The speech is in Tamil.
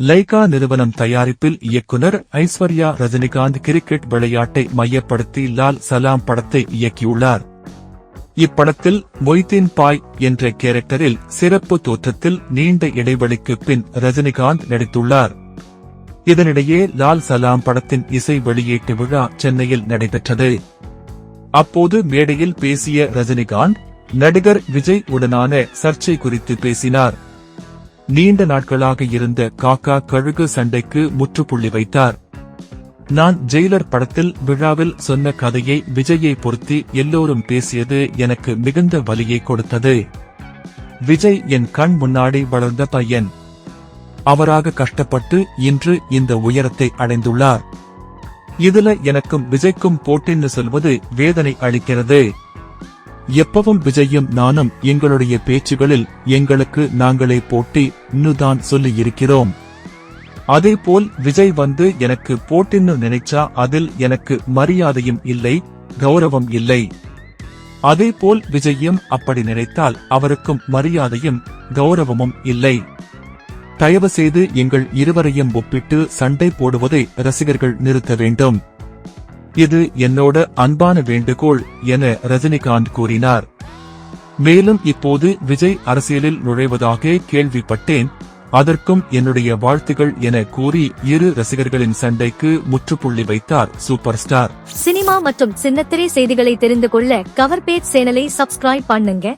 லைகா நிறுவனம் தயாரிப்பில் இயக்குனர் ஐஸ்வர்யா ரஜினிகாந்த் கிரிக்கெட் விளையாட்டை மையப்படுத்தி லால் சலாம் படத்தை இயக்கியுள்ளார். இப்படத்தில் மொய்தீன் பாய் என்ற கேரக்டரில் சிறப்பு தோற்றத்தில் நீண்ட இடைவெளிக்கு பின் ரஜினிகாந்த் நடித்துள்ளார். இதனிடையே லால் சலாம் படத்தின் இசை வெளியீட்டு விழா சென்னையில் நடைபெற்றது. அப்போது மேடையில் பேசிய ரஜினிகாந்த் நடிகர் விஜய் உடனான சர்ச்சை குறித்து பேசினார். நீண்ட நாட்களாக இருந்த காக்கா கழுகு சண்டைக்கு முற்றுப்புள்ளி வைத்தார். நான் ஜெயிலர் படத்தில் விழாவில் சொன்ன கதையை விஜயை பொருத்தி எல்லோரும் பேசியது எனக்கு மிகுந்த வலியை கொடுத்தது. விஜய் என் கண் முன்னாடி வளர்ந்த பையன். அவராக கஷ்டப்பட்டு இன்று இந்த உயரத்தை அடைந்துள்ளார். இதுல எனக்கும் விஜய்க்கும் போட்டின்னு சொல்வது வேதனை அளிக்கிறது. எப்பவும் விஜயும் நானும் எங்களுடைய பேச்சுகளில் எங்களுக்கு நாங்களே போட்டி இன்னுதான் சொல்லி இருக்கிறோம். அதேபோல் விஜய் வந்து எனக்கு போட்டின்னு நினைச்சா அதில் எனக்கு மரியாதையும் இல்லை, கௌரவம் இல்லை. அதேபோல் விஜயும் அப்படி நினைத்தால் அவருக்கும் மரியாதையும் கௌரவமும் இல்லை. தயவு செய்து எங்கள் இருவரையும் ஒப்பிட்டு சண்டை போடுவதை ரசிகர்கள் நிறுத்த வேண்டும். இது என்னோட அன்பான வேண்டுகோள் என ரஜினிகாந்த் கூறினார். மேலும் இப்போது விஜய் அரசியலில் நுழைவதாக கேள்விப்பட்டேன், அதற்கும் என்னுடைய வாழ்த்துகள் என கூறி இரு ரசிகர்களின் சண்டைக்கு முற்றுப்புள்ளி வைத்தார் சூப்பர் ஸ்டார். சினிமா மற்றும் சின்னத்திரை செய்திகளை தெரிந்து கொள்ள கவர் பேஜ் சேனலை சப்ஸ்கிரைப் பண்ணுங்க.